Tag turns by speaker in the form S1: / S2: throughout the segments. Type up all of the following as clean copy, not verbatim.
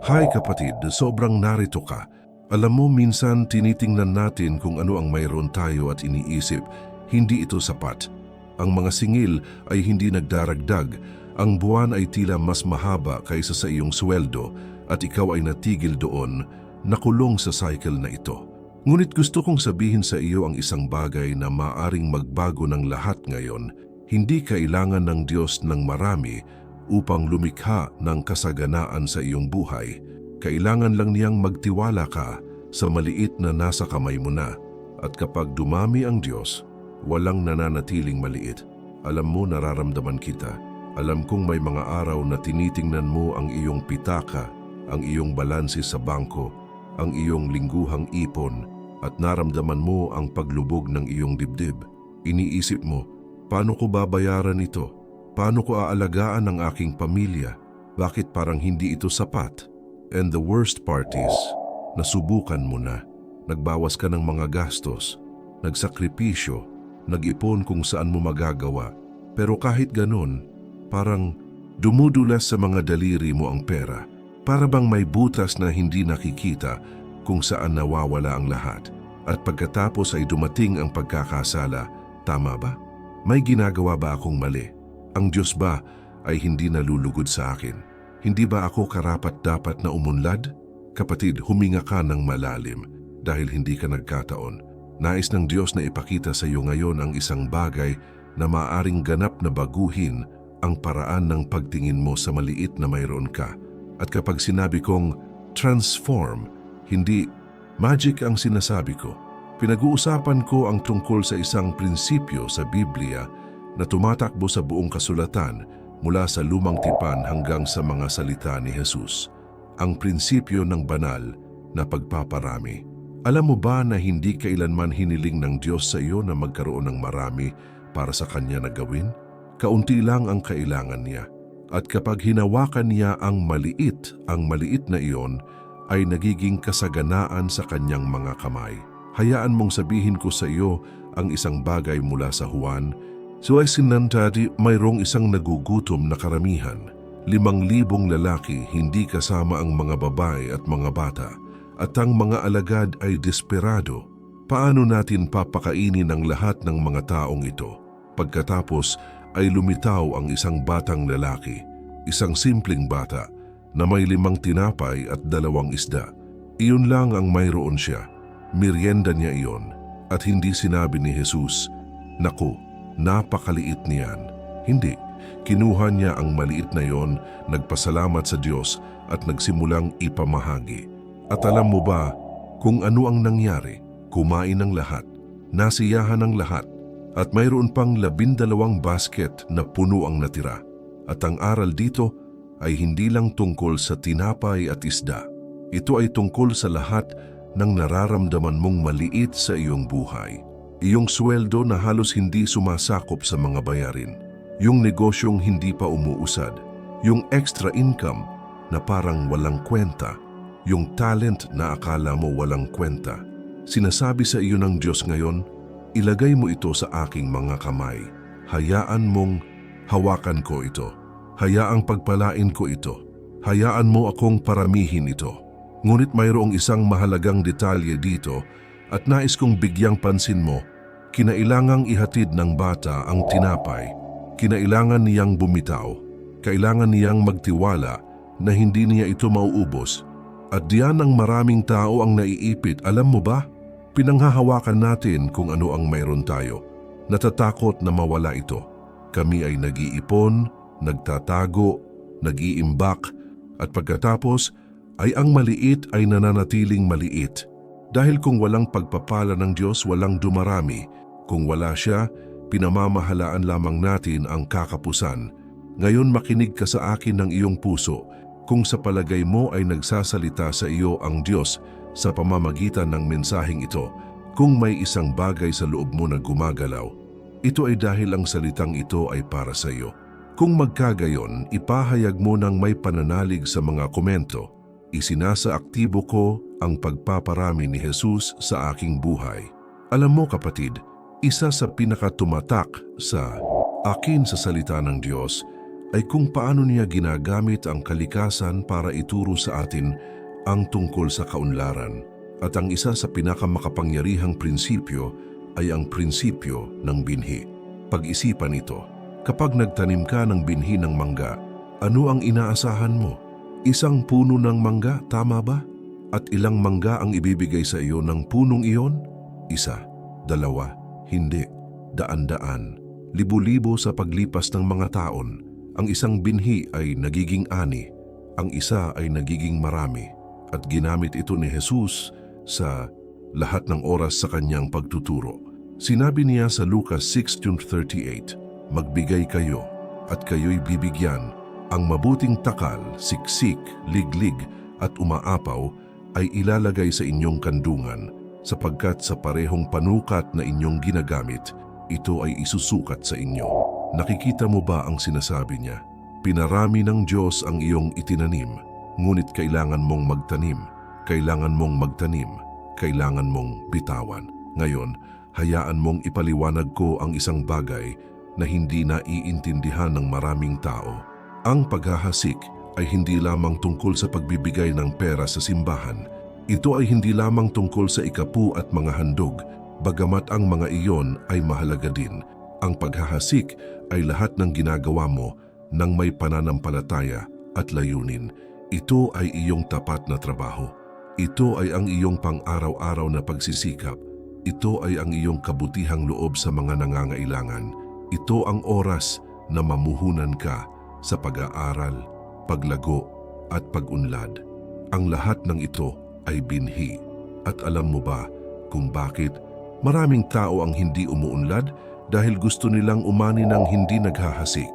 S1: Hi kapatid, sobrang narito ka. Alam mo, minsan tinitingnan natin kung ano ang mayroon tayo at iniisip, hindi ito sapat. Ang mga singil ay hindi nagdaragdag, ang buwan ay tila mas mahaba kaysa sa iyong sweldo at ikaw ay natigil doon, nakulong sa cycle na ito. Ngunit gusto kong sabihin sa iyo ang isang bagay na maaring magbago ng lahat ngayon. Hindi kailangan ng Diyos ng marami upang lumikha ng kasaganaan sa iyong buhay. Kailangan lang niyang magtiwala ka sa maliit na nasa kamay mo na. At kapag dumami ang Diyos, walang nananatiling maliit. Alam mo, nararamdaman kita. Alam kong may mga araw na tinitingnan mo ang iyong pitaka, ang iyong balanse sa bangko, ang iyong lingguhang ipon, at naramdaman mo ang paglubog ng iyong dibdib. Iniisip mo, paano ko babayaran ito? Paano ko aalagaan ang aking pamilya? Bakit parang hindi ito sapat? And the worst part is, nasubukan mo na. Nagbawas ka ng mga gastos, nagsakripisyo, nag-ipon kung saan mo magagawa. Pero kahit ganun, parang dumudulas sa mga daliri mo ang pera. Para bang may butas na hindi nakikita kung saan nawawala ang lahat. At pagkatapos ay dumating ang pagkakasala, tama ba? May ginagawa ba akong mali? Ang Diyos ba ay hindi nalulugod sa akin? Hindi ba ako karapat-dapat na umunlad? Kapatid, huminga ka ng malalim dahil hindi ka nagkataon. Nais ng Diyos na ipakita sa iyo ngayon ang isang bagay na maaaring ganap na baguhin ang paraan ng pagtingin mo sa maliit na mayroon ka. At kapag sinabi kong transform, hindi magic ang sinasabi ko. Pinag-uusapan ko ang tungkol sa isang prinsipyo sa Biblia na tumatakbo sa buong kasulatan mula sa lumang tipan hanggang sa mga salita ni Jesus. Ang prinsipyo ng banal na pagpaparami. Alam mo ba na hindi kailanman hiniling ng Diyos sa iyo na magkaroon ng marami para sa Kanya na gawin? Kaunti lang ang kailangan niya. At kapag hinawakan niya ang maliit na iyon ay nagiging kasaganaan sa Kanyang mga kamay. Hayaan mong sabihin ko sa iyo ang isang bagay mula sa Juan. So ay sinantadi, mayroong isang nagugutom na karamihan. 5,000 lalaki, hindi kasama ang mga babae at mga bata. At ang mga alagad ay desperado. Paano natin papakainin ang lahat ng mga taong ito? Pagkatapos ay lumitaw ang isang batang lalaki, isang simpleng bata na may 5 tinapay at 2 isda. Iyon lang ang mayroon siya. Merienda niya iyon. At hindi sinabi ni Jesus, "Naku, napakaliit niyan." Hindi. Kinuha niya ang maliit na iyon, nagpasalamat sa Diyos at nagsimulang ipamahagi. At alam mo ba kung ano ang nangyari? Kumain ng lahat, nasiyahan ng lahat, at mayroon pang 12 basket na puno ang natira. At ang aral dito ay hindi lang tungkol sa tinapay at isda. Ito ay tungkol sa lahat ng nararamdaman mong maliit sa iyong buhay. Iyong sweldo na halos hindi sumasakop sa mga bayarin. Yung negosyong hindi pa umuusad. Yung extra income na parang walang kwenta. Yung talent na akala mo walang kwenta. Sinasabi sa iyo ng Diyos ngayon, ilagay mo ito sa aking mga kamay. Hayaan mong hawakan ko ito. Hayaang pagpalain ko ito. Hayaan mo akong paramihin ito. Ngunit mayroong isang mahalagang detalye dito at nais kong bigyang pansin mo. Kinailangang ihatid ng bata ang tinapay. Kinailangan niyang bumitaw. Kailangan niyang magtiwala na hindi niya ito mauubos. At diyan ang maraming tao ang naiipit. Alam mo ba? Pinanghahawakan natin kung ano ang mayroon tayo. Natatakot na mawala ito. Kami ay nag-iipon, nagtatago, nag-iimbak, at pagkatapos ay ang maliit ay nananatiling maliit. Dahil kung walang pagpapala ng Diyos, walang dumarami. Kung wala siya, pinamamahalaan lamang natin ang kakapusan. Ngayon makinig ka sa akin ng iyong puso. Kung sa palagay mo ay nagsasalita sa iyo ang Diyos sa pamamagitan ng mensaheng ito, kung may isang bagay sa loob mo na gumagalaw, ito ay dahil ang salitang ito ay para sa iyo. Kung magkagayon, ipahayag mo ng may pananalig sa mga komento. Isinasa aktibo ko ang pagpaparami ni Jesus sa aking buhay. Alam mo kapatid, isa sa pinakatumatak sa akin sa salita ng Diyos ay kung paano niya ginagamit ang kalikasan para ituro sa atin ang tungkol sa kaunlaran. At ang isa sa pinakamakapangyarihang prinsipyo ay ang prinsipyo ng binhi. Pag-isipan ito, kapag nagtanim ka ng binhi ng mangga, ano ang inaasahan mo? Isang puno ng mangga, tama ba? At ilang mangga ang ibibigay sa iyo ng punong iyon? Isa, dalawa, hindi, daan-daan, libo-libo sa paglipas ng mga taon. Ang isang binhi ay nagiging ani, ang isa ay nagiging marami. At ginamit ito ni Jesus sa lahat ng oras sa kanyang pagtuturo. Sinabi niya sa Lucas 6:38, "Magbigay kayo at kayo'y bibigyan. Ang mabuting takal, siksik, liglig at umaapaw ay ilalagay sa inyong kandungan, sapagkat sa parehong panukat na inyong ginagamit, ito ay isusukat sa inyo." Nakikita mo ba ang sinasabi niya? Pinarami ng Diyos ang iyong itinanim, ngunit kailangan mong magtanim, kailangan mong magtanim, kailangan mong bitawan. Ngayon, hayaan mong ipaliwanag ko ang isang bagay na hindi naiintindihan ng maraming tao. Ang paghahasik ay hindi lamang tungkol sa pagbibigay ng pera sa simbahan. Ito ay hindi lamang tungkol sa ikapu at mga handog, bagamat ang mga iyon ay mahalaga din. Ang paghahasik ay lahat ng ginagawa mo nang may pananampalataya at layunin. Ito ay iyong tapat na trabaho. Ito ay ang iyong pang-araw-araw na pagsisikap. Ito ay ang iyong kabutihang loob sa mga nangangailangan. Ito ang oras na mamuhunan ka sa pag-aaral, paglago at pag-unlad. Ang lahat ng ito ay binhi. At alam mo ba kung bakit? Maraming tao ang hindi umuunlad dahil gusto nilang umani ng hindi naghahasik.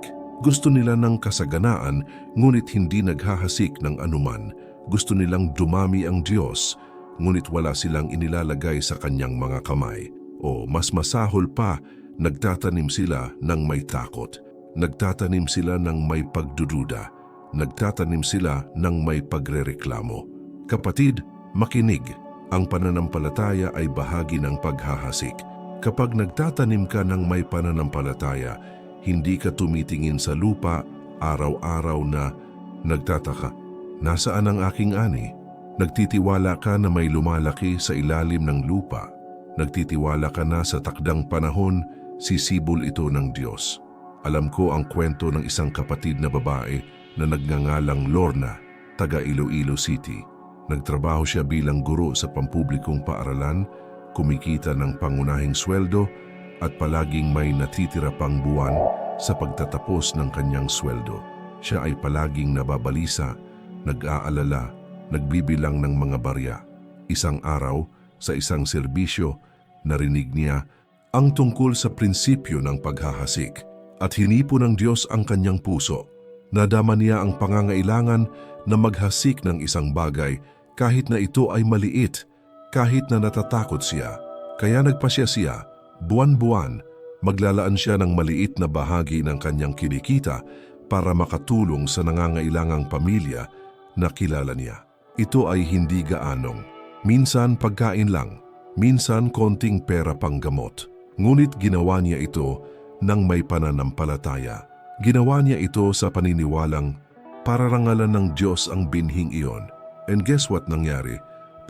S1: Gusto nila ng kasaganaan ngunit hindi naghahasik ng anuman. Gusto nilang dumami ang Diyos ngunit wala silang inilalagay sa kanyang mga kamay. O mas masahol pa, nagtatanim sila ng may takot. Nagtatanim sila ng may pagdududa. Nagtatanim sila ng may pagrereklamo. Kapatid, makinig. Ang pananampalataya ay bahagi ng paghahasik. Kapag nagtatanim ka ng may pananampalataya, hindi ka tumitingin sa lupa araw-araw na nagtataka, "Nasaan ang aking ani?" Nagtitiwala ka na may lumalaki sa ilalim ng lupa. Nagtitiwala ka na sa takdang panahon, sisibol ito ng Diyos. Alam ko ang kwento ng isang kapatid na babae na nagngangalang Lorna, taga Iloilo City. Nagtrabaho siya bilang guro sa pampublikong paaralan, kumikita ng pangunahing sweldo at palaging may natitira pang buwan sa pagtatapos ng kanyang sweldo. Siya ay palaging nababalisa, nag-aalala, nagbibilang ng mga barya. Isang araw, sa isang serbisyo, narinig niya ang tungkol sa prinsipyo ng paghahasik at hinipo ng Diyos ang kanyang puso. Nadama niya ang pangangailangan na maghasik ng isang bagay kahit na ito ay maliit, kahit na natatakot siya. Kaya nagpasya siya, buwan-buwan, maglalaan siya ng maliit na bahagi ng kanyang kinikita para makatulong sa nangangailangang pamilya na kilala niya. Ito ay hindi gaanong. Minsan pagkain lang, minsan konting pera pang gamot. Ngunit ginawa niya ito ng may pananampalataya. Ginawa niya ito sa paniniwalang pararangalan ng Diyos ang binhing iyon. And guess what nangyari?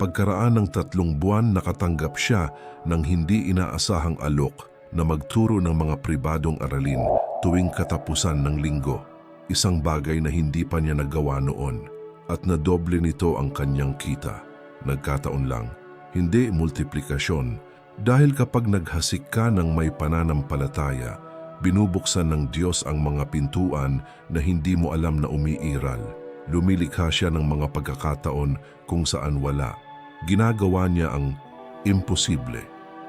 S1: Pagkaraan ng 3 buwan, nakatanggap siya ng hindi inaasahang alok na magturo ng mga pribadong aralin tuwing katapusan ng linggo. Isang bagay na hindi pa niya nagawa noon at nadoble nito ang kanyang kita. Nagkataon lang, hindi multiplikasyon. Dahil kapag naghasik ka ng may pananampalataya, binubuksan ng Diyos ang mga pintuan na hindi mo alam na umiiral. Lumilikha siya ng mga pagkakataon kung saan wala. Ginagawa niya ang imposible.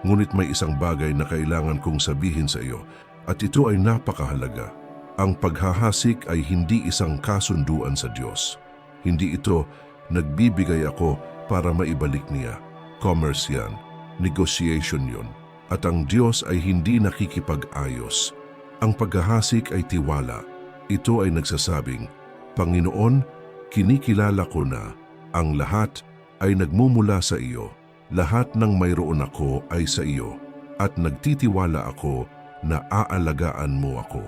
S1: Ngunit may isang bagay na kailangan kong sabihin sa iyo at ito ay napakahalaga. Ang paghahasik ay hindi isang kasunduan sa Diyos. Hindi ito, nagbibigay ako para maibalik niya. Commerce yan, negotiation yun. At ang Diyos ay hindi nakikipag-ayos. Ang paghahasik ay tiwala. Ito ay nagsasabing, Panginoon, kinikilala ko na ang lahat ay nagmumula sa iyo. Lahat ng mayroon ako ay sa iyo at nagtitiwala ako na aalagaan mo ako.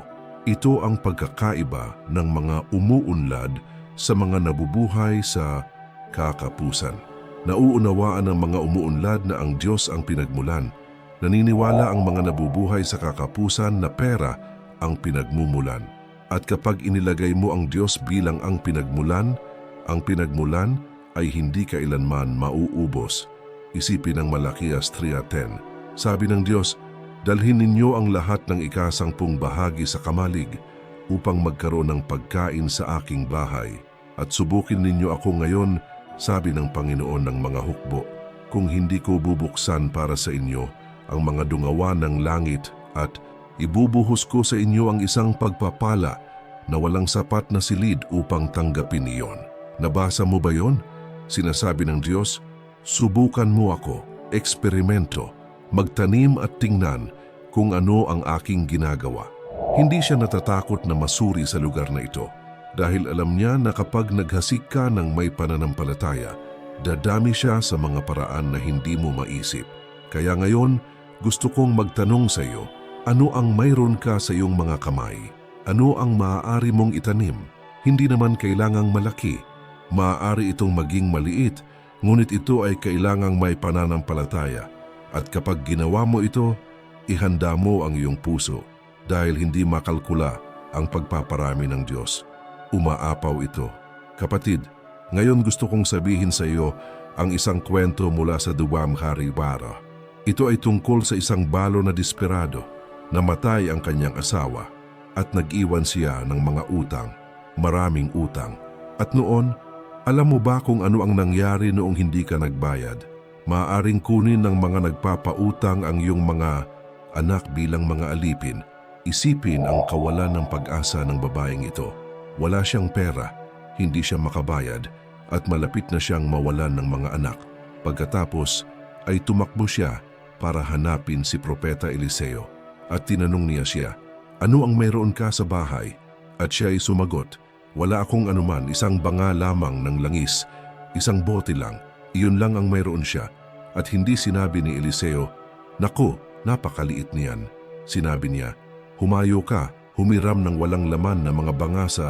S1: Ito ang pagkakaiba ng mga umuunlad sa mga nabubuhay sa kakapusan. Nauunawaan ng mga umuunlad na ang Diyos ang pinagmulan. Naniniwala ang mga nabubuhay sa kakapusan na pera ang pinagmumulan. At kapag inilagay mo ang Diyos bilang ang pinagmulan ay hindi kailanman mauubos. Isipin ng Malakias 3:10. Sabi ng Diyos, dalhin ninyo ang lahat ng ika-10 bahagi sa kamalig upang magkaroon ng pagkain sa aking bahay. At subukin ninyo ako ngayon, sabi ng Panginoon ng mga hukbo, kung hindi ko bubuksan para sa inyo ang mga dungawan ng langit at ibubuhos ko sa inyo ang isang pagpapala na walang sapat na silid upang tanggapin iyon. Nabasa mo ba yon? Sinasabi ng Diyos, subukan mo ako, eksperimento, magtanim at tingnan kung ano ang aking ginagawa. Hindi siya natatakot na masuri sa lugar na ito dahil alam niya na kapag naghasik ka ng may pananampalataya, dadami siya sa mga paraan na hindi mo maisip. Kaya ngayon, gusto kong magtanong sa iyo, ano ang mayroon ka sa iyong mga kamay? Ano ang maaari mong itanim? Hindi naman kailangang malaki. Maaari itong maging maliit, ngunit ito ay kailangang may pananampalataya. At kapag ginawa mo ito, ihanda mo ang iyong puso dahil hindi makalkula ang pagpaparami ng Diyos. Umaapaw ito. Kapatid, ngayon gusto kong sabihin sa iyo ang isang kwento mula sa Duwam Hariwara. Ito ay tungkol sa isang balo na desperado. Namatay ang kanyang asawa at nag-iwan siya ng mga utang, maraming utang. At noon, alam mo ba kung ano ang nangyari noong hindi ka nagbayad? Maaaring kunin ng mga nagpapautang ang iyong mga anak bilang mga alipin. Isipin ang kawalan ng pag-asa ng babaeng ito. Wala siyang pera, hindi siya makabayad at malapit na siyang mawalan ng mga anak. Pagkatapos ay tumakbo siya para hanapin si Propeta Eliseo at tinanong niya siya, ano ang mayroon ka sa bahay? At siya ay sumagot, wala akong anuman, isang banga lamang ng langis, isang bote lang, iyon lang ang mayroon siya. At hindi sinabi ni Eliseo, naku, napakaliit niyan. Sinabi niya, humayo ka, humiram ng walang laman na mga banga sa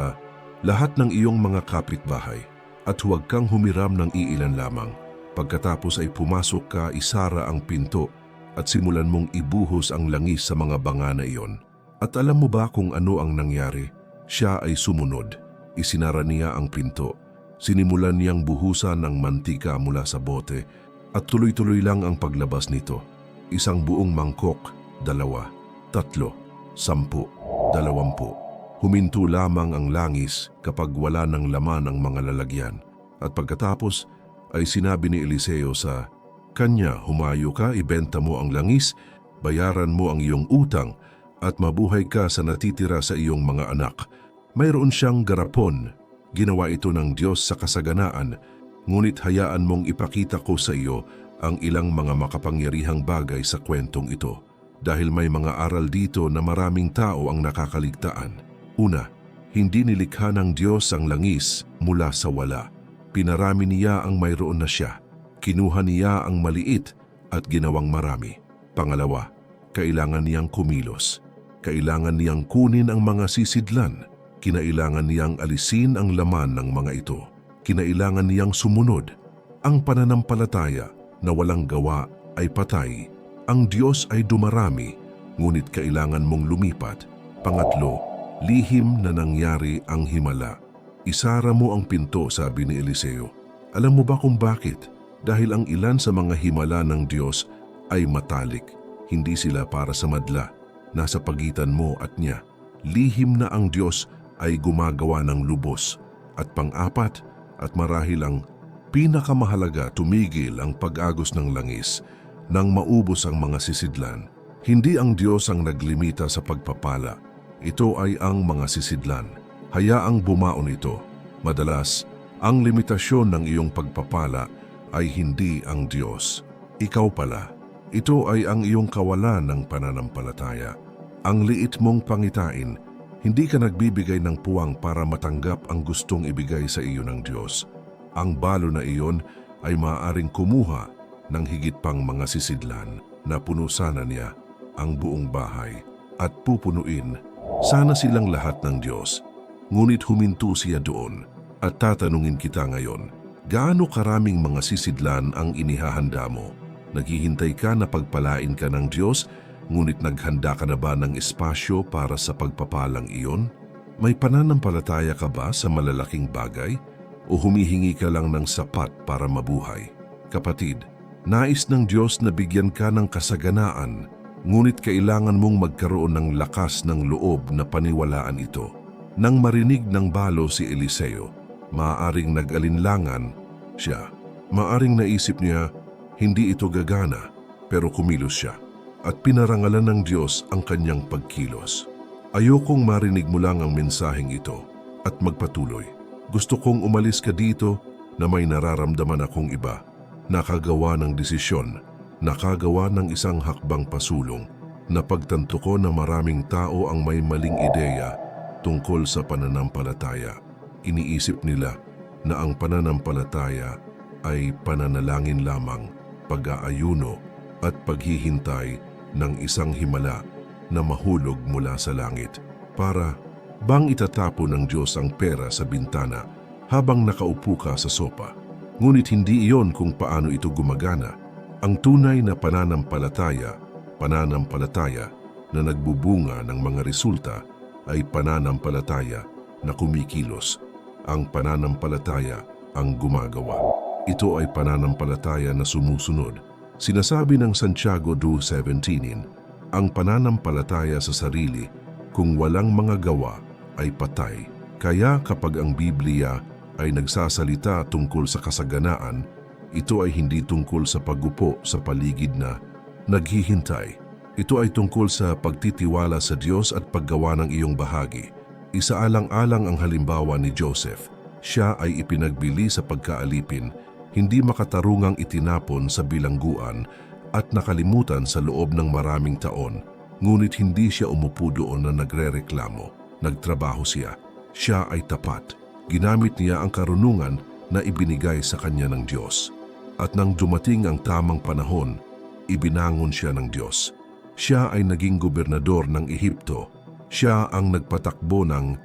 S1: lahat ng iyong mga kapitbahay at huwag kang humiram ng iilan lamang. Pagkatapos ay pumasok ka, isara ang pinto at simulan mong ibuhos ang langis sa mga banga na iyon. At alam mo ba kung ano ang nangyari? Siya ay sumunod. Isinara niya ang pinto. Sinimulan niyang buhusan ng mantika mula sa bote at tuloy-tuloy lang ang paglabas nito. Isang buong mangkok, 2, 3, 10, 20. Huminto lamang ang langis kapag wala ng laman ang mga lalagyan. At pagkatapos ay sinabi ni Eliseo sa kanya, humayo ka, ibenta mo ang langis, bayaran mo ang iyong utang at mabuhay ka sa natitira sa iyong mga anak. Mayroon siyang garapon. Ginawa ito ng Diyos sa kasaganaan, ngunit hayaan mong ipakita ko sa iyo ang ilang mga makapangyarihang bagay sa kwentong ito. Dahil may mga aral dito na maraming tao ang nakakaligtaan. Una, hindi nilikha ng Diyos ang langis mula sa wala. Pinarami niya ang mayroon na siya. Kinuha niya ang maliit at ginawang marami. Pangalawa, kailangan niyang kumilos. Kailangan niyang kunin ang mga sisidlan. Kinailangan niyang alisin ang laman ng mga ito. Kinailangan niyang sumunod. Ang pananampalataya na walang gawa ay patay. Ang Diyos ay dumarami, ngunit kailangan mong lumipat. Pangatlo, lihim na nangyari ang himala. Isara mo ang pinto, sabi ni Eliseo. Alam mo ba kung bakit? Dahil ang ilan sa mga himala ng Diyos ay matalik. Hindi sila para sa madla. Nasa pagitan mo at niya. Lihim na ang Diyos ay gumagawa ng lubos. At pang-apat, at marahil ang pinakamahalaga, tumigil ang pag-agos ng langis nang maubos ang mga sisidlan. Hindi ang Diyos ang naglimita sa pagpapala. Ito ay ang mga sisidlan. Hayaang bumaon ito. Madalas, ang limitasyon ng iyong pagpapala ay hindi ang Diyos. Ikaw pala. Ito ay ang iyong kawalan ng pananampalataya. Ang liit mong pangitain, hindi ka nagbibigay ng puwang para matanggap ang gustong ibigay sa iyo ng Diyos. Ang balo na iyon ay maaaring kumuha ng higit pang mga sisidlan na puno sana niya ang buong bahay at pupunuin Sana silang lahat ng Diyos. Ngunit huminto siya doon at tatanungin kita ngayon, gaano karaming mga sisidlan ang inihahanda mo? Naghihintay ka na pagpalain ka ng Diyos, ngunit naghanda ka na ba ng espasyo para sa pagpapalang iyon? May pananampalataya ka ba sa malalaking bagay? O humihingi ka lang ng sapat para mabuhay? Kapatid, nais ng Diyos na bigyan ka ng kasaganaan, ngunit kailangan mong magkaroon ng lakas ng loob na paniwalaan ito. Nang marinig ng balo si Eliseo, maaaring nag-alinlangan siya. Maaaring naisip niya, hindi ito gagana, pero kumilos siya at pinarangalan ng Diyos ang kanyang pagkilos. Ayokong marinig mo lang ang mensaheng ito at magpatuloy. Gusto kong umalis ka dito na may nararamdaman akong iba, nakagawa ng desisyon, nakagawa ng isang hakbang pasulong. Napagtanto ko na maraming tao ang may maling ideya tungkol sa pananampalataya. Iniisip nila na ang pananampalataya ay pananalangin lamang, pag-aayuno at paghihintay ng isang himala na mahulog mula sa langit. Para bang itatapon ng Diyos ang pera sa bintana habang nakaupo ka sa sopa? Ngunit hindi iyon kung paano ito gumagana. Ang tunay na pananampalataya na nagbubunga ng mga resulta ay pananampalataya na kumikilos. Ang pananampalataya ang gumagawa. Ito ay pananampalataya na sumusunod. Sinasabi ng Santiago 2:17, ang pananampalataya sa sarili kung walang mga gawa ay patay. Kaya kapag ang Biblia ay nagsasalita tungkol sa kasaganaan, ito ay hindi tungkol sa pag-upo sa paligid na naghihintay. Ito ay tungkol sa pagtitiwala sa Diyos at paggawa ng iyong bahagi. Isaalang-alang ang halimbawa ni Joseph. Siya ay ipinagbili sa pagkaalipin, hindi makatarungang itinapon sa bilangguan at nakalimutan sa loob ng maraming taon. Ngunit hindi siya umupo doon na nagrereklamo. Nagtrabaho siya. Siya ay tapat. Ginamit niya ang karunungan na ibinigay sa kanya ng Diyos. At nang dumating ang tamang panahon, ibinangon siya ng Diyos. Siya ay naging gobernador ng Ehipto. Siya ang nagpatakbo ng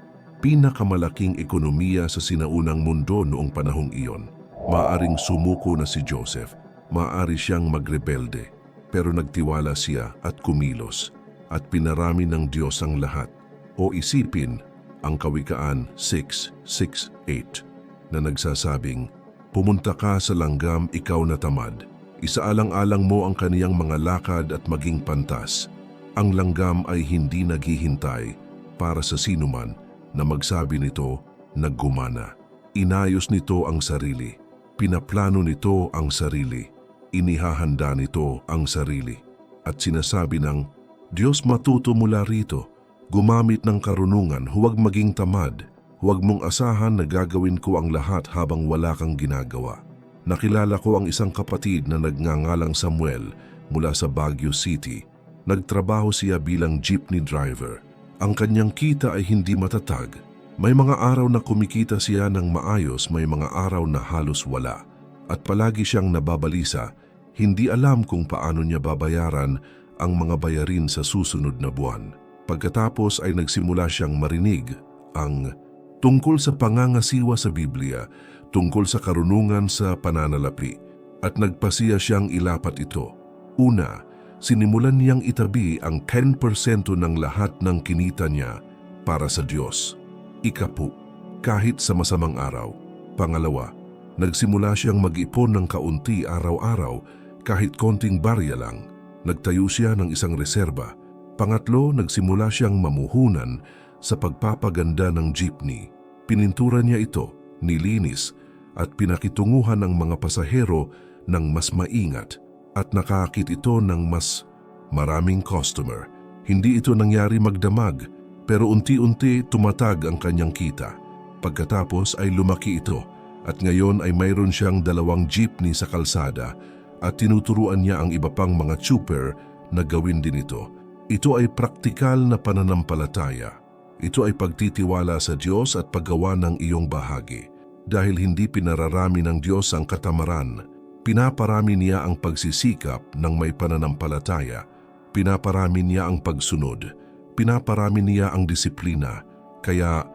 S1: pinakamalaking ekonomiya sa sinaunang mundo noong panahong iyon. Maaring sumuko na si Joseph, maaari siyang magrebelde, pero nagtiwala siya at kumilos, at pinarami ng Diyos ang lahat. O isipin ang Kawikaan 6:6-8 na nagsasabing, pumunta ka sa langgam, ikaw na tamad. Isaalang-alang mo ang kaniyang mga lakad at maging pantas. Ang langgam ay hindi naghihintay para sa sinuman na magsabi nito na gumana. Inayos nito ang sarili. Pinaplano nito ang sarili. Inihahanda nito ang sarili. At sinasabi ng, Diyos, matuto mula rito. Gumamit ng karunungan, huwag maging tamad. Huwag mong asahan na gagawin ko ang lahat habang wala kang ginagawa. Nakilala ko ang isang kapatid na nagngangalang Samuel mula sa Baguio City. Nagtrabaho siya bilang jeepney driver. Ang kanyang kita ay hindi matatag. May mga araw na kumikita siya ng maayos, may mga araw na halos wala. At palagi siyang nababalisa, hindi alam kung paano niya babayaran ang mga bayarin sa susunod na buwan. Pagkatapos ay nagsimula siyang marinig ang tungkol sa pangangasiwa sa Biblia, tungkol sa karunungan sa pananalapi, at nagpasiya siyang ilapat ito. Una, sinimulan niyang itabi ang 10% ng lahat ng kinita niya para sa Diyos. Ikapu, kahit sa masamang araw. Pangalawa, nagsimula siyang mag-ipon ng kaunti araw-araw kahit konting barya lang. Nagtayo siya ng isang reserba. Pangatlo, nagsimula siyang mamuhunan sa pagpapaganda ng jeepney. Pinintura niya ito, nilinis, at pinakitunguhan ng mga pasahero ng mas maingat at nakakit ito ng mas maraming customer. Hindi ito nangyari magdamag, pero unti-unti tumatag ang kanyang kita. Pagkatapos ay lumaki ito at ngayon ay mayroon siyang 2 jeepney sa kalsada at tinuturuan niya ang iba pang mga chuper na gawin din ito. Ito ay praktikal na pananampalataya. Ito ay pagtitiwala sa Diyos at paggawa ng iyong bahagi. Dahil hindi pinararami ng Diyos ang katamaran, pinaparami niya ang pagsisikap ng may pananampalataya. Pinaparami niya ang pagsunod. pinaparami niya ang disiplina. Kaya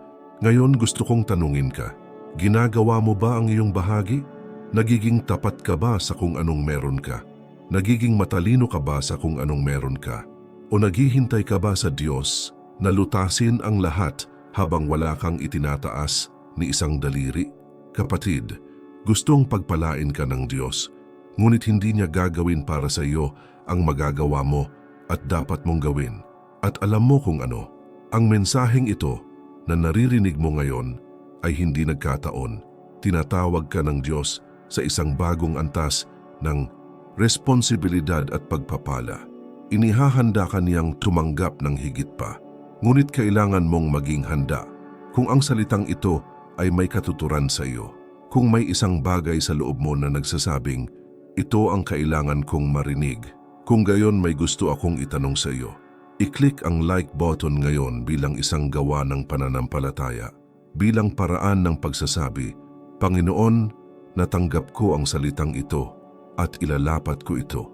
S1: ngayon gusto kong tanungin ka, ginagawa mo ba ang iyong bahagi? Nagiging tapat ka ba sa kung anong meron ka? Nagiging matalino ka ba sa kung anong meron ka? O naghihintay ka ba sa Diyos na lutasin ang lahat habang wala kang itinataas ni isang daliri? Kapatid, gustong pagpalain ka ng Diyos, ngunit hindi niya gagawin para sa iyo ang magagawa mo at dapat mong gawin. At alam mo kung ano, ang mensaheng ito na naririnig mo ngayon ay hindi nagkataon. Tinatawag ka ng Diyos sa isang bagong antas ng responsibilidad at pagpapala. Inihahanda ka niyang tumanggap ng higit pa. Ngunit kailangan mong maging handa. Kung ang salitang ito ay may katuturan sa iyo, kung may isang bagay sa loob mo na nagsasabing, ito ang kailangan kong marinig. Kung gayon may gusto akong itanong sa iyo. I-click ang like button ngayon bilang isang gawa ng pananampalataya, bilang paraan ng pagsasabi, Panginoon, natanggap ko ang salitang ito at ilalapat ko ito.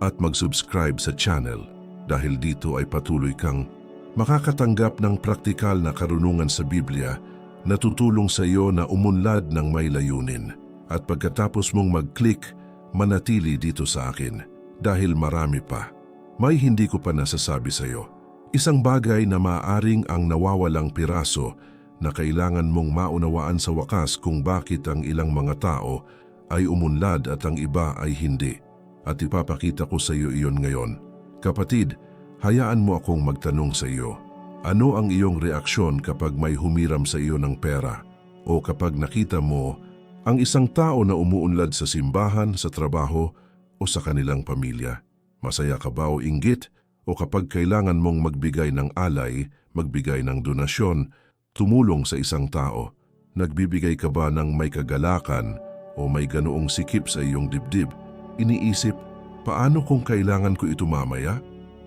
S1: At mag-subscribe sa channel dahil dito ay patuloy kang makakatanggap ng praktikal na karunungan sa Biblia na tutulong sa iyo na umunlad ng may layunin. At pagkatapos mong mag-click, manatili dito sa akin dahil marami pa. May hindi ko pa nasasabi sa iyo. Isang bagay na maaaring ang nawawalang piraso na kailangan mong maunawaan sa wakas kung bakit ang ilang mga tao ay umunlad at ang iba ay hindi. At ipapakita ko sa iyo iyon ngayon. Kapatid, hayaan mo akong magtanong sa iyo. Ano ang iyong reaksyon kapag may humiram sa iyo ng pera? O kapag nakita mo ang isang tao na umuunlad sa simbahan, sa trabaho o sa kanilang pamilya? Masaya ka ba o inggit? O kapag kailangan mong magbigay ng alay, magbigay ng donasyon, tumulong sa isang tao, nagbibigay ka ba ng may kagalakan o may ganoong sikip sa iyong dibdib? Iniisip, paano kung kailangan ko ito mamaya?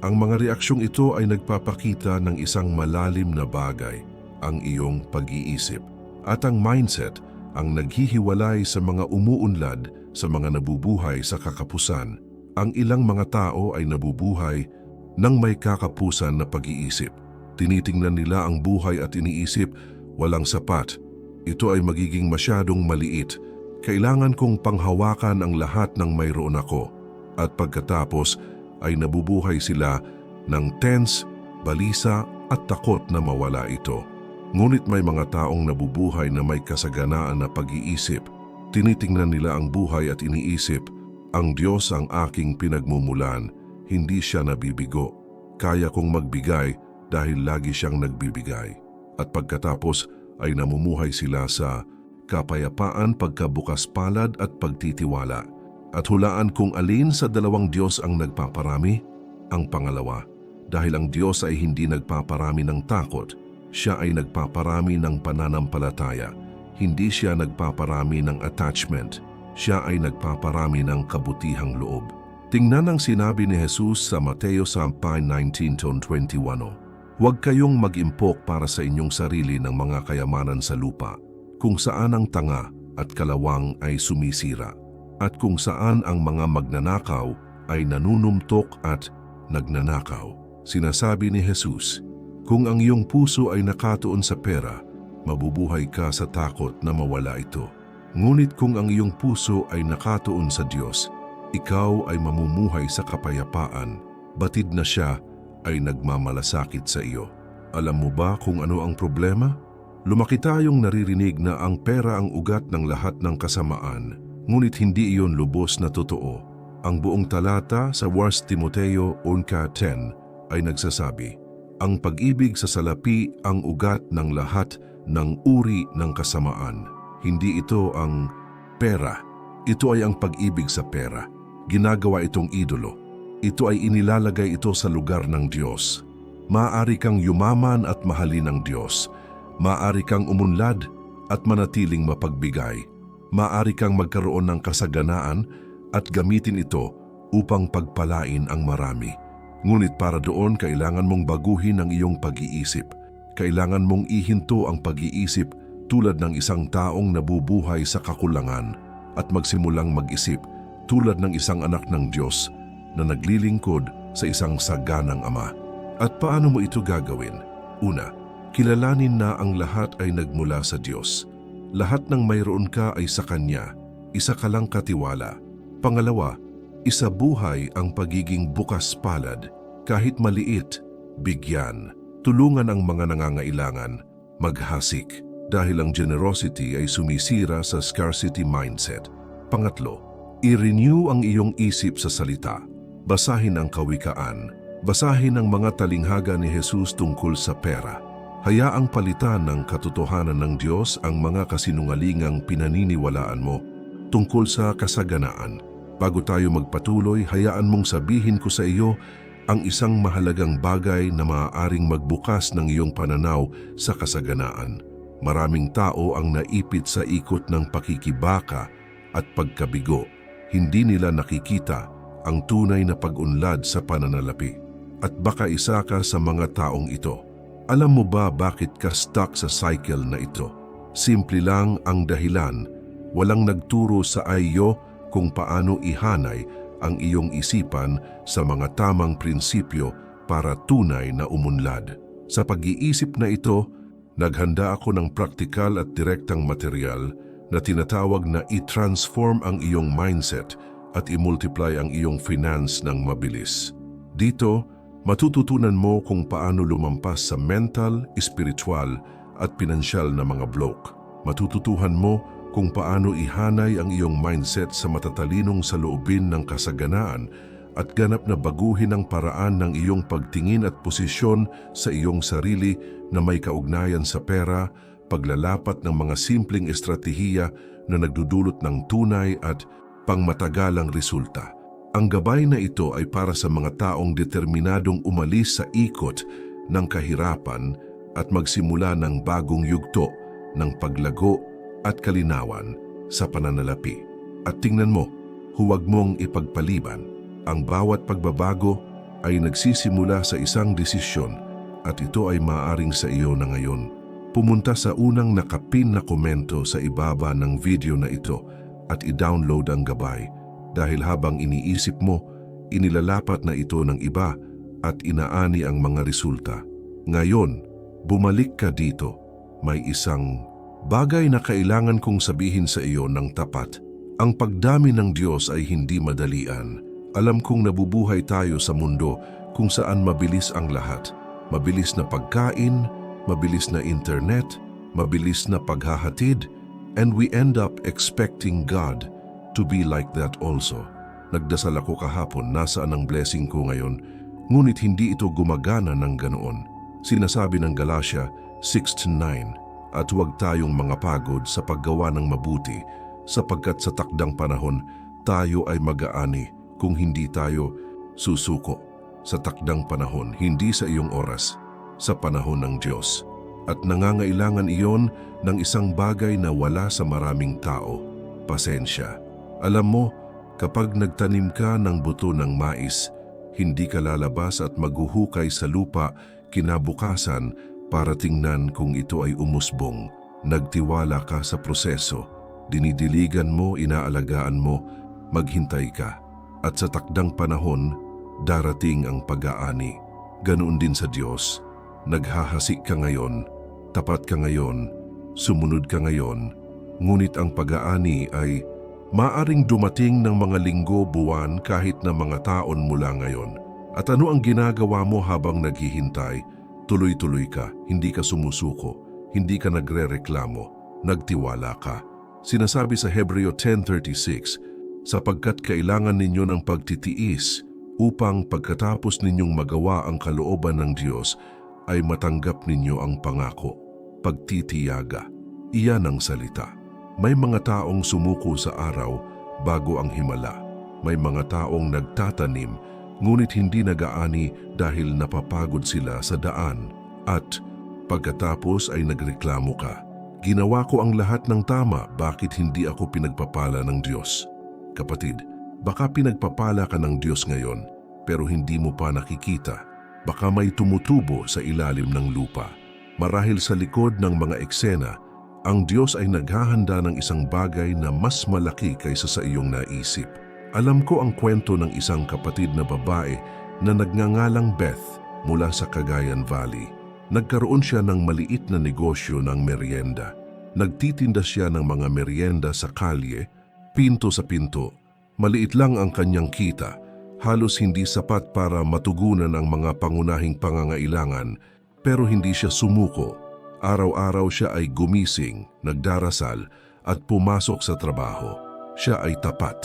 S1: Ang mga reaksyong ito ay nagpapakita ng isang malalim na bagay, ang iyong pag-iisip. At ang mindset ang naghihiwalay sa mga umuunlad, sa mga nabubuhay sa kakapusan. Ang ilang mga tao ay nabubuhay ng may kakapusan na pag-iisip. Tinitingnan nila ang buhay at iniisip, walang sapat. Ito ay magiging masyadong maliit. Kailangan kong panghawakan ang lahat ng mayroon ako. At pagkatapos ay nabubuhay sila ng tense, balisa at takot na mawala ito. Ngunit may mga taong nabubuhay na may kasaganaan na pag-iisip. Tinitingnan nila ang buhay at iniisip, ang Diyos ang aking pinagmumulan, hindi siya nabibigo. Kaya kong magbigay dahil lagi siyang nagbibigay. At pagkatapos ay namumuhay sila sa kapayapaan, pagkabukas palad at pagtitiwala. At hulaan kung alin sa dalawang Diyos ang nagpaparami? Ang pangalawa, dahil ang Diyos ay hindi nagpaparami ng takot, siya ay nagpaparami ng pananampalataya. Hindi siya nagpaparami ng attachment, siya ay nagpaparami ng kabutihang loob. Tingnan ang sinabi ni Jesus sa Mateo 19:21. Huwag kayong mag-impok para sa inyong sarili ng mga kayamanan sa lupa, kung saan ang tanga at kalawang ay sumisira, at kung saan ang mga magnanakaw ay nanunumtok at nagnanakaw. Sinasabi ni Jesus, kung ang iyong puso ay nakatuon sa pera, mabubuhay ka sa takot na mawala ito. Ngunit kung ang iyong puso ay nakatuon sa Diyos, ikaw ay mamumuhay sa kapayapaan, batid na siya ay nagmamalasakit sa iyo. Alam mo ba kung ano ang problema? Lumaki tayong naririnig na ang pera ang ugat ng lahat ng kasamaan, ngunit hindi iyon lubos na totoo. Ang buong talata sa 1 Timoteo 1:10 ay nagsasabi, ang pag-ibig sa salapi ang ugat ng lahat ng uri ng kasamaan. Hindi ito ang pera. Ito ay ang pag-ibig sa pera. Ginagawa itong idolo. Ito ay inilalagay ito sa lugar ng Diyos. Maaari kang yumaman at mahalin ng Diyos. Maaari kang umunlad at manatiling mapagbigay. Maaari kang magkaroon ng kasaganaan at gamitin ito upang pagpalain ang marami. Ngunit para doon kailangan mong baguhin ang iyong pag-iisip. Kailangan mong ihinto ang pag-iisip tulad ng isang taong nabubuhay sa kakulangan at magsimulang mag-isip tulad ng isang anak ng Diyos na naglilingkod sa isang saganang ama. At paano mo ito gagawin? Una, kilalanin na ang lahat ay nagmula sa Diyos. Lahat ng mayroon ka ay sa Kanya. Isa ka lang katiwala. Pangalawa, isabuhay ang pagiging bukas palad. Kahit maliit, bigyan. Tulungan ang mga nangangailangan. Maghasik. Dahil ang generosity ay sumisira sa scarcity mindset. Pangatlo, i-renew ang iyong isip sa salita. Basahin ang kawikaan. Basahin ang mga talinghaga ni Jesus tungkol sa pera. Hayaang palitan ng katotohanan ng Diyos ang mga kasinungalingang pinaniniwalaan mo tungkol sa kasaganaan. Bago tayo magpatuloy, hayaan mong sabihin ko sa iyo ang isang mahalagang bagay na maaaring magbukas ng iyong pananaw sa kasaganaan. Maraming tao ang naipit sa ikot ng pakikibaka at pagkabigo. Hindi nila nakikita ang tunay na pag-unlad sa pananalapi. At baka isa ka sa mga taong ito. Alam mo ba bakit ka stuck sa cycle na ito? Simple lang ang dahilan. Walang nagturo sa iyo kung paano ihanay ang iyong isipan sa mga tamang prinsipyo para tunay na umunlad. Sa pag-iisip na ito, naghanda ako ng praktikal at direktang material na tinatawag na i-transform ang iyong mindset at i-multiply ang iyong finance ng mabilis. Dito, matututunan mo kung paano lumampas sa mental, spiritual at pinansyal na mga block. Matututuhan mo kung paano ihanay ang iyong mindset sa matatalinong saloobin ng kasaganaan at ganap na baguhin ang paraan ng iyong pagtingin at posisyon sa iyong sarili na may kaugnayan sa pera, paglalapat ng mga simpleng estratehiya na nagdudulot ng tunay at pangmatagalang resulta. Ang gabay na ito ay para sa mga taong determinadong umalis sa ikot ng kahirapan at magsimula ng bagong yugto ng paglago at kalinawan sa pananalapi. At tingnan mo, huwag mong ipagpaliban. Ang bawat pagbabago ay nagsisimula sa isang desisyon at ito ay maaaring sa iyo na ngayon. Pumunta sa unang nakapin na komento sa ibaba ng video na ito at i-download ang gabay dahil habang iniisip mo, inilalapat na ito ng iba at inaani ang mga resulta. Ngayon, bumalik ka dito. May isang bagay na kailangan kong sabihin sa iyo ng tapat. Ang pagdami ng Diyos ay hindi madalian. Alam kong nabubuhay tayo sa mundo kung saan mabilis ang lahat. Mabilis na pagkain, mabilis na internet, mabilis na paghahatid, and we end up expecting God to be like that also. Nagdasal ako kahapon, nasaan ang blessing ko ngayon, ngunit hindi ito gumagana ng ganoon. Sinasabi ng Galatia 6:9, at huwag tayong mga pagod sa paggawa ng mabuti, sapagkat sa takdang panahon tayo ay mag-aani kung hindi tayo susuko. Sa takdang panahon, hindi sa iyong oras, sa panahon ng Diyos. At nangangailangan iyon ng isang bagay na wala sa maraming tao, pasensya. Alam mo, kapag nagtanim ka ng buto ng mais, hindi ka lalabas at maghuhukay sa lupa kinabukasan para tingnan kung ito ay umusbong. Nagtiwala ka sa proseso, dinidiligan mo, inaalagaan mo, maghintay ka. At sa takdang panahon, darating ang pag-aani. Ganoon din sa Diyos. Naghahasik ka ngayon, tapat ka ngayon, sumunod ka ngayon, ngunit ang pag-aani ay maaring dumating ng mga linggo, buwan, kahit na mga taon mula ngayon. At ano ang ginagawa mo habang naghihintay? Tuloy-tuloy ka, hindi ka sumusuko, hindi ka nagre-reklamo, nagtiwala ka. Sinasabi sa Hebreo 10:36, sapagkat kailangan ninyo ng pagtitiis upang pagkatapos ninyong magawa ang kalooban ng Diyos ay matanggap ninyo ang pangako. Pagtitiyaga, iyan ang salita. May mga taong sumuko sa araw bago ang himala. May mga taong nagtatanim ngunit hindi nag-aani dahil napapagod sila sa daan. At pagkatapos ay nagreklamo ka. Ginawa ko ang lahat ng tama, bakit hindi ako pinagpapala ng Diyos? Kapatid, baka pinagpapala ka ng Diyos ngayon pero hindi mo pa nakikita. Baka may tumutubo sa ilalim ng lupa. Marahil sa likod ng mga eksena, ang Diyos ay naghahanda ng isang bagay na mas malaki kaysa sa iyong naisip. Alam ko ang kwento ng isang kapatid na babae na nagngangalang Beth mula sa Cagayan Valley. Nagkaroon siya ng maliit na negosyo ng merienda. Nagtitinda siya ng mga merienda sa kalye, pinto sa pinto. Maliit lang ang kanyang kita, halos hindi sapat para matugunan ang mga pangunahing pangangailangan, pero hindi siya sumuko. Araw-araw siya ay gumising, nagdarasal at pumasok sa trabaho. Siya ay tapat,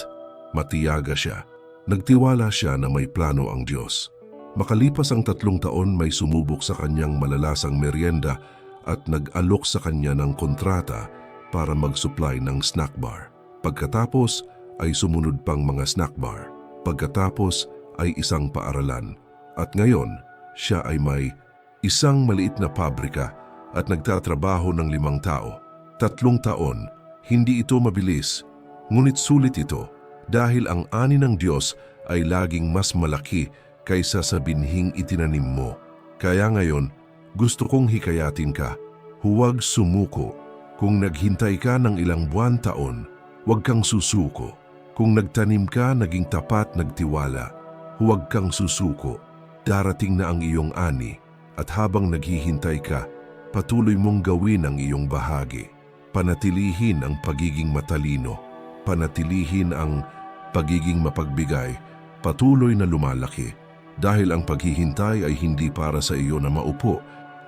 S1: matiyaga siya. Nagtiwala siya na may plano ang Diyos. Makalipas ang 3 taon, may sumubok sa kanyang malalasang merienda at nag-alok sa kanya ng kontrata para mag-supply ng snack bar. Pagkatapos ay sumunod pang mga snack bar. Pagkatapos ay isang paaralan. At ngayon, siya ay may isang maliit na pabrika at nagtatrabaho ng 5 tao. 3 taon, hindi ito mabilis, ngunit sulit ito dahil ang ani ng Diyos ay laging mas malaki kaysa sa binhing itinanim mo. Kaya ngayon, gusto kong hikayatin ka, huwag sumuko. Kung naghintay ka ng ilang buwan taon, huwag kang susuko. Kung nagtanim ka, naging tapat, nagtiwala, huwag kang susuko. Darating na ang iyong ani at habang naghihintay ka, patuloy mong gawin ang iyong bahagi. Panatilihin ang pagiging matalino, panatilihin ang pagiging mapagbigay, patuloy na lumalaki. Dahil ang paghihintay ay hindi para sa iyo na maupo,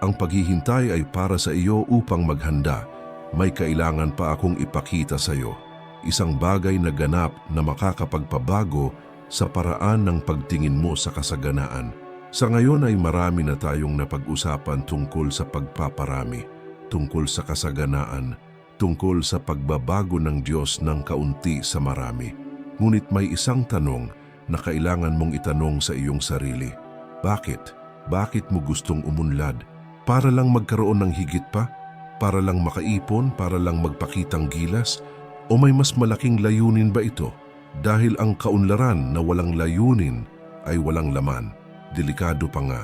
S1: ang paghihintay ay para sa iyo upang maghanda. May kailangan pa akong ipakita sa iyo. Isang bagay na ganap na makakapagpabago sa paraan ng pagtingin mo sa kasaganaan. Sa ngayon ay marami na tayong napag-usapan tungkol sa pagpaparami, tungkol sa kasaganaan, tungkol sa pagbabago ng Diyos ng kaunti sa marami. Ngunit may isang tanong na kailangan mong itanong sa iyong sarili. Bakit? Bakit mo gustong umunlad? Para lang magkaroon ng higit pa? Para lang makaipon? Para lang magpakitang gilas? O may mas malaking layunin ba ito? Dahil ang kaunlaran na walang layunin ay walang laman. Delikado pa nga.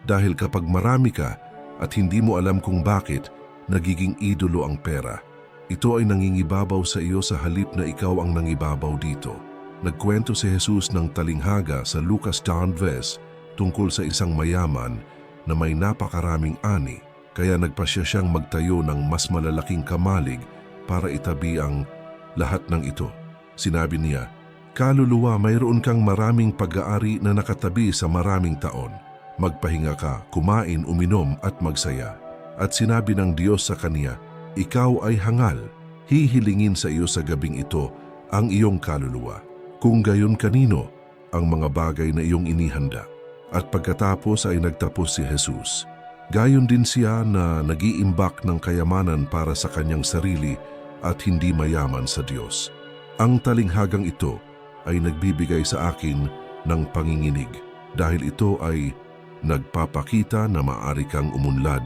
S1: Dahil kapag marami ka at hindi mo alam kung bakit, nagiging idolo ang pera. Ito ay nangingibabaw sa iyo sa halip na ikaw ang nangibabaw dito. Nagkwento si Jesus ng talinghaga sa Lucas 10:20 tungkol sa isang mayaman na may napakaraming ani, kaya nagpasya siyang magtayo ng mas malalaking kamalig para itabi ang lahat ng ito. Sinabi niya, "Kaluluwa, mayroon kang maraming pag-aari na nakatabi sa maraming taon. Magpahinga ka, kumain, uminom at magsaya." At sinabi ng Diyos sa kaniya, "Ikaw ay hangal, hihilingin sa iyo sa gabing ito ang iyong kaluluwa. Kung gayon kanino ang mga bagay na iyong inihanda." At pagkatapos ay nagtapos si Jesus. Gayon din siya na nag-iimbak ng kayamanan para sa kanyang sarili at hindi mayaman sa Diyos. Ang talinghagang ito ay nagbibigay sa akin ng panginginig dahil ito ay nagpapakita na maaari kang umunlad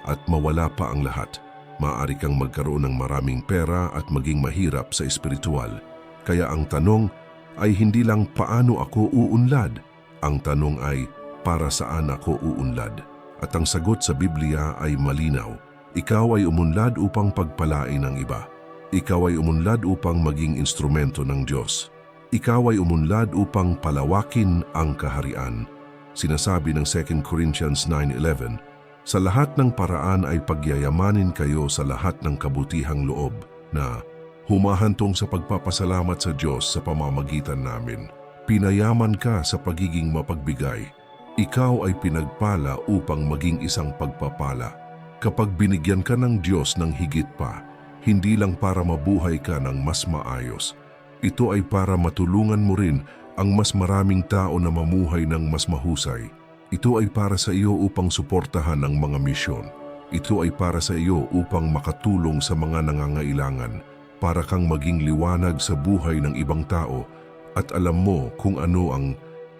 S1: at mawala pa ang lahat. Maaari kang magkaroon ng maraming pera at maging mahirap sa espiritual. Kaya ang tanong ay hindi lang paano ako uunlad. Ang tanong ay para saan ako uunlad. At ang sagot sa Biblia ay malinaw. Ikaw ay umunlad upang pagpalain ang iba. Ikaw ay umunlad upang maging instrumento ng Diyos. Ikaw ay umunlad upang palawakin ang kaharian. Sinasabi ng 2 Corinthians 9:11, "Sa lahat ng paraan ay pagyayamanin kayo sa lahat ng kabutihang loob na humahantong sa pagpapasalamat sa Diyos sa pamamagitan namin." Pinayaman ka sa pagiging mapagbigay. Ikaw ay pinagpala upang maging isang pagpapala. Kapag binigyan ka ng Diyos ng higit pa, hindi lang para mabuhay ka ng mas maayos. Ito ay para matulungan mo rin ang mas maraming tao na mamuhay ng mas mahusay. Ito ay para sa iyo upang suportahan ang mga misyon. Ito ay para sa iyo upang makatulong sa mga nangangailangan, para kang maging liwanag sa buhay ng ibang tao at alam mo kung ano ang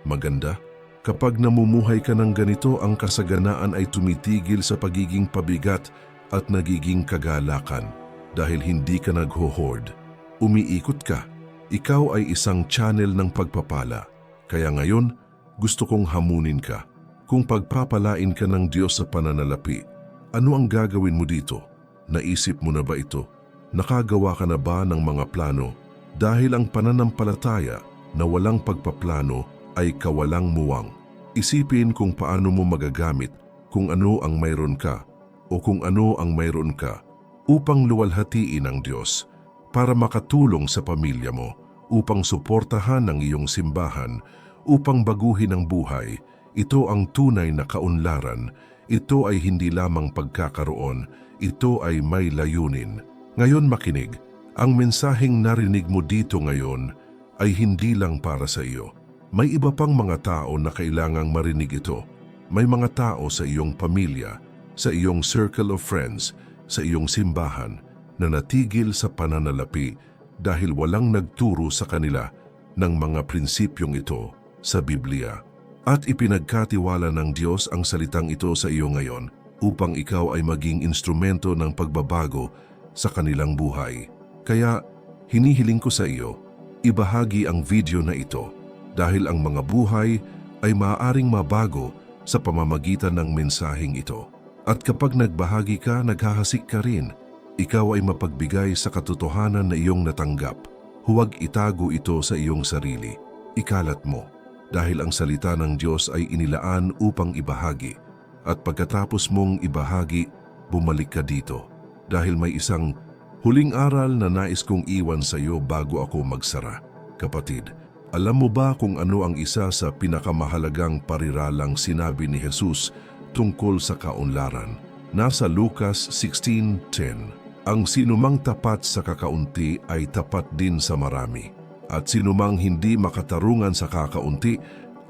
S1: maganda. Kapag namumuhay ka ng ganito, ang kasaganaan ay tumitigil sa pagiging pabigat at nagiging kagalakan dahil hindi ka nagho-hoard. Umiikot ka. Ikaw ay isang channel ng pagpapala. Kaya ngayon, gusto kong hamunin ka. Kung pagpapalain ka ng Diyos sa pananalapi, ano ang gagawin mo dito? Naisip mo na ba ito? Nakagawa ka na ba ng mga plano? Dahil ang pananampalataya na walang pagpaplano ay kawalang muwang. Isipin kung paano mo magagamit kung ano ang mayroon ka o kung ano ang mayroon ka upang luwalhatiin ang Diyos para makatulong sa pamilya mo, upang suportahan ang iyong simbahan, upang baguhin ang buhay. Ito ang tunay na kaunlaran. Ito ay hindi lamang pagkakaroon, ito ay may layunin. Ngayon makinig, ang mensaheng narinig mo dito ngayon ay hindi lang para sa iyo. May iba pang mga tao na kailangang marinig ito. May mga tao sa iyong pamilya, sa iyong circle of friends, sa iyong simbahan na natigil sa pananalapi dahil walang nagturo sa kanila ng mga prinsipyong ito sa Biblia. At ipinagkatiwala ng Diyos ang salitang ito sa iyo ngayon upang ikaw ay maging instrumento ng pagbabago sa kanilang buhay. Kaya hinihiling ko sa iyo, ibahagi ang video na ito dahil ang mga buhay ay maaaring mabago sa pamamagitan ng mensaheng ito. At kapag nagbahagi ka, naghahasik ka rin. Ikaw ay mapagbigay sa katotohanan na iyong natanggap. Huwag itago ito sa iyong sarili. Ikalat mo, dahil ang salita ng Diyos ay inilaan upang ibahagi. At pagkatapos mong ibahagi, bumalik ka dito. Dahil may isang huling aral na nais kong iwan sa iyo bago ako magsara. Kapatid, alam mo ba kung ano ang isa sa pinakamahalagang pariralang sinabi ni Jesus tungkol sa kaunlaran? Nasa Lucas 16:10, ang sinumang tapat sa kakaunti ay tapat din sa marami. At sinumang hindi makatarungan sa kakaunti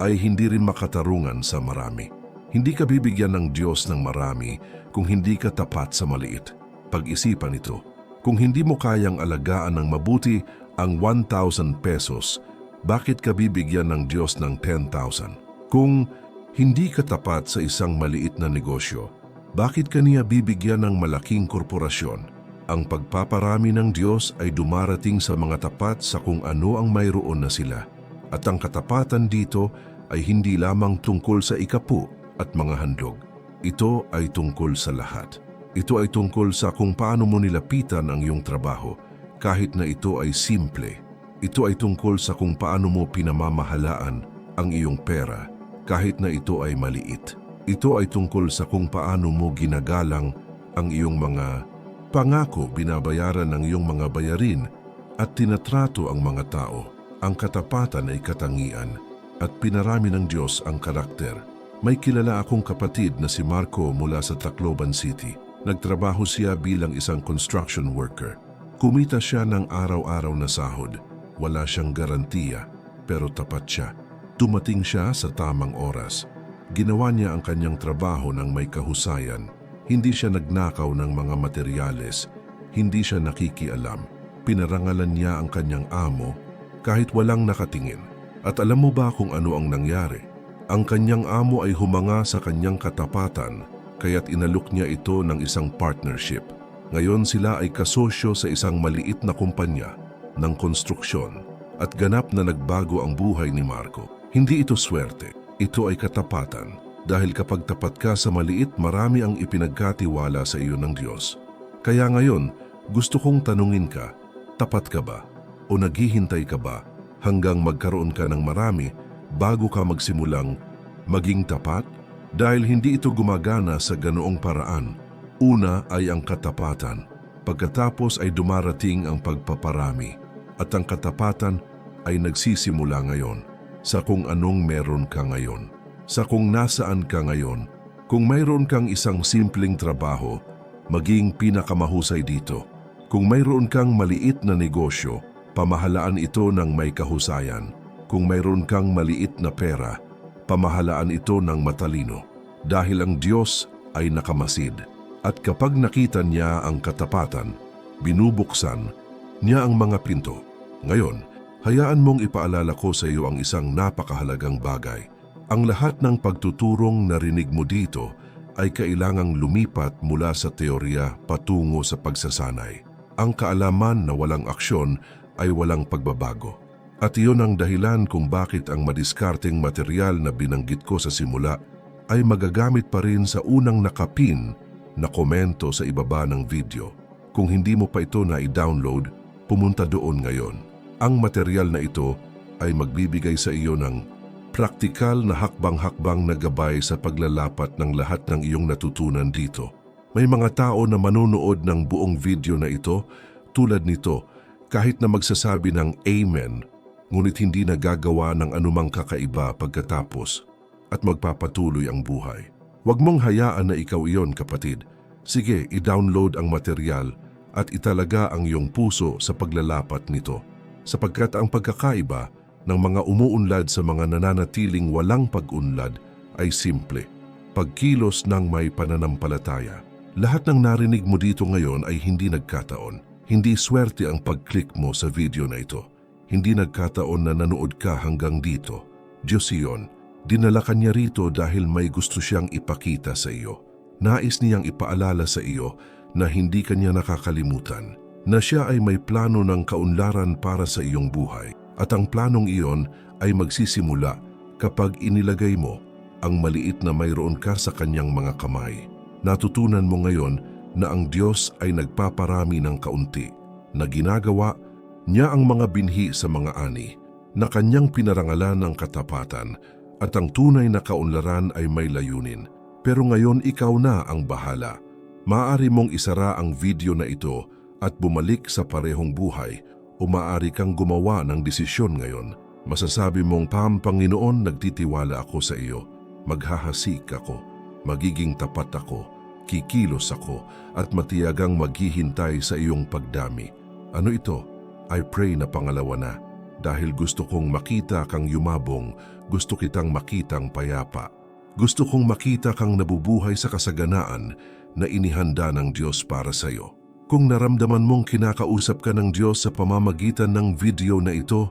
S1: ay hindi rin makatarungan sa marami. Hindi ka bibigyan ng Diyos ng marami kung hindi ka tapat sa maliit. Pag-isipan ito. Kung hindi mo kayang alagaan ng mabuti ang 1,000 pesos, bakit ka bibigyan ng Diyos ng 10,000? Kung hindi ka tapat sa isang maliit na negosyo, bakit ka niya bibigyan ng malaking korporasyon? Ang pagpaparami ng Diyos ay dumarating sa mga tapat sa kung ano ang mayroon na sila. At ang katapatan dito ay hindi lamang tungkol sa ikapu at mga handog. Ito ay tungkol sa lahat. Ito ay tungkol sa kung paano mo nilapitan ang iyong trabaho, kahit na ito ay simple. Ito ay tungkol sa kung paano mo pinamamahalaan ang iyong pera, kahit na ito ay maliit. Ito ay tungkol sa kung paano mo ginagalang ang iyong mga pangako, binabayaran ang iyong mga bayarin, at tinatrato ang mga tao. Ang katapatan ay katangian, at pinarami ng Diyos ang karakter. May kilala akong kapatid na si Marco mula sa Tacloban City. Nagtrabaho siya bilang isang construction worker. Kumita siya ng araw-araw na sahod. Wala siyang garantiya, pero tapat siya. Dumating siya sa tamang oras. Ginawa niya ang kanyang trabaho ng may kahusayan. Hindi siya nagnakaw ng mga materyales. Hindi siya nakikialam. Pinarangalan niya ang kanyang amo kahit walang nakatingin. At alam mo ba kung ano ang nangyari? Ang kanyang amo ay humanga sa kanyang katapatan, kaya't inalok niya ito ng isang partnership. Ngayon sila ay kasosyo sa isang maliit na kumpanya ng konstruksyon at ganap na nagbago ang buhay ni Marco. Hindi ito swerte, ito ay katapatan. Dahil kapag tapat ka sa maliit, marami ang ipinagkatiwala sa iyo ng Diyos. Kaya ngayon, gusto kong tanungin ka, tapat ka ba? O naghihintay ka ba hanggang magkaroon ka ng marami bago ka magsimulang maging tapat? Dahil hindi ito gumagana sa ganoong paraan. Una ay ang katapatan, pagkatapos ay dumarating ang pagpaparami. At ang katapatan ay nagsisimula ngayon sa kung anong meron ka ngayon, sa kung nasaan ka ngayon. Kung mayroon kang isang simpleng trabaho, maging pinakamahusay dito. Kung mayroon kang maliit na negosyo, pamahalaan ito ng may kahusayan. Kung mayroon kang maliit na pera, pamahalaan ito ng matalino. Dahil ang Diyos ay nakamasid. At kapag nakita niya ang katapatan, binubuksan niya ang mga pinto. Ngayon, hayaan mong ipaalala ko sa iyo ang isang napakahalagang bagay. Ang lahat ng pagtuturong narinig mo dito ay kailangang lumipat mula sa teorya patungo sa pagsasanay. Ang kaalaman na walang aksyon ay walang pagbabago. At iyon ang dahilan kung bakit ang madiskarteng material na binanggit ko sa simula ay magagamit pa rin sa unang nakapin na komento sa ibaba ng video. Kung hindi mo pa ito na i-download, pumunta doon ngayon. Ang material na ito ay magbibigay sa iyo ng praktikal na hakbang-hakbang na gabay sa paglalapat ng lahat ng iyong natutunan dito. May mga tao na manonood ng buong video na ito tulad nito kahit na magsasabi ng Amen, ngunit hindi nagagawa ng anumang kakaiba pagkatapos at magpapatuloy ang buhay. Huwag mong hayaan na ikaw iyon, kapatid. Sige, i-download ang material at italaga ang iyong puso sa paglalapat nito, sapagkat ang pagkakaiba ng mga umuunlad sa mga nananatiling walang pag-unlad ay simple. Pagkilos ng may pananampalataya. Lahat ng narinig mo dito ngayon ay hindi nagkataon. Hindi swerte ang pag-click mo sa video na ito. Hindi nagkataon na nanood ka hanggang dito. Diyos iyon, dinala ka niya rito dahil may gusto siyang ipakita sa iyo. Nais niyang ipaalala sa iyo na hindi ka niya nakakalimutan, na siya ay may plano ng kaunlaran para sa iyong buhay. At ang planong iyon ay magsisimula kapag inilagay mo ang maliit na mayroon ka sa kanyang mga kamay. Natutunan mo ngayon na ang Diyos ay nagpaparami ng kaunti, na ginagawa niya ang mga binhi sa mga ani, na kanyang pinarangalan ng katapatan, at ang tunay na kaunlaran ay may layunin. Pero ngayon ikaw na ang bahala. Maaari mong isara ang video na ito at bumalik sa parehong buhay, o maaari kang gumawa ng desisyon ngayon. Masasabi mong, Panginoon, nagtitiwala ako sa iyo. Maghahasik ako, magiging tapat ako, kikilos ako, at matiyagang maghihintay sa iyong pagdami. Ano ito? I pray na pangalawa na. Dahil gusto kong makita kang yumabong, gusto kitang makitang payapa. Gusto kong makita kang nabubuhay sa kasaganaan na inihanda ng Diyos para sa iyo. Kung naramdaman mong kinakausap ka ng Diyos sa pamamagitan ng video na ito,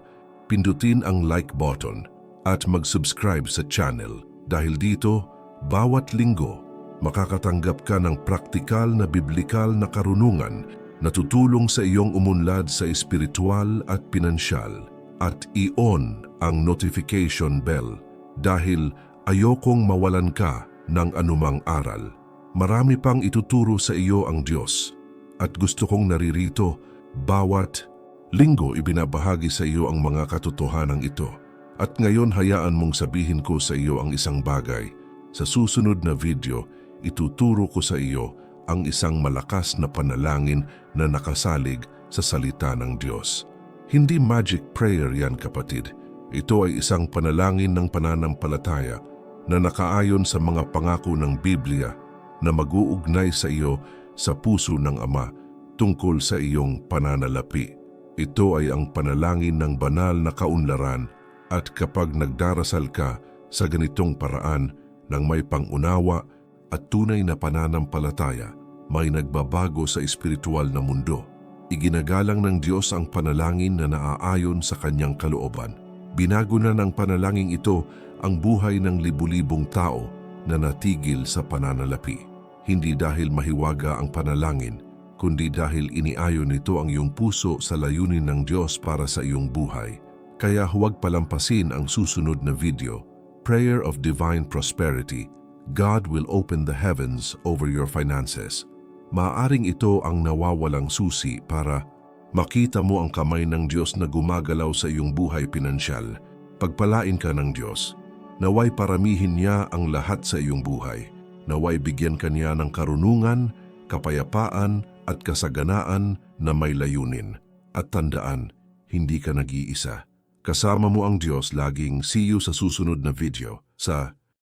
S1: pindutin ang like button at mag-subscribe sa channel. Dahil dito, bawat linggo, makakatanggap ka ng praktikal na biblikal na karunungan na tutulong sa iyong umunlad sa espiritual at pinansyal. At i-on ang notification bell dahil ayokong mawalan ka ng anumang aral. Marami pang ituturo sa iyo ang Diyos at gusto kong naririto bawat linggo ibinabahagi sa iyo ang mga katotohanan ito. At ngayon hayaan mong sabihin ko sa iyo ang isang bagay. Sa susunod na video, ituturo ko sa iyo ang isang malakas na panalangin na nakasalig sa salita ng Diyos. Hindi magic prayer yan, kapatid. Ito ay isang panalangin ng pananampalataya na nakaayon sa mga pangako ng Biblia na mag-uugnay sa iyo sa puso ng Ama tungkol sa iyong pananalapi. Ito ay ang panalangin ng banal na kaunlaran, at kapag nagdarasal ka sa ganitong paraan ng may pangunawa at tunay na pananampalataya, may nagbabago sa espiritual na mundo. Iginagalang ng Diyos ang panalangin na naaayon sa kanyang kalooban. Binago na ng panalangin ito ang buhay ng libu-libong tao na natigil sa pananalapi. Hindi dahil mahiwaga ang panalangin, kundi dahil iniayon nito ang iyong puso sa layunin ng Diyos para sa iyong buhay. Kaya huwag palampasin ang susunod na video, Prayer of Divine Prosperity. God will open the heavens over your finances. Maaring ito ang nawawalang susi para makita mo ang kamay ng Diyos na gumagalaw sa iyong buhay pinansyal. Pagpalain ka ng Diyos. Naway paramihin niya ang lahat sa iyong buhay. Naway bigyan ka niya ng karunungan, kapayapaan at kasaganaan na may layunin. At tandaan, hindi ka nag-iisa. Kasama mo ang Diyos laging. See you sa susunod na video sa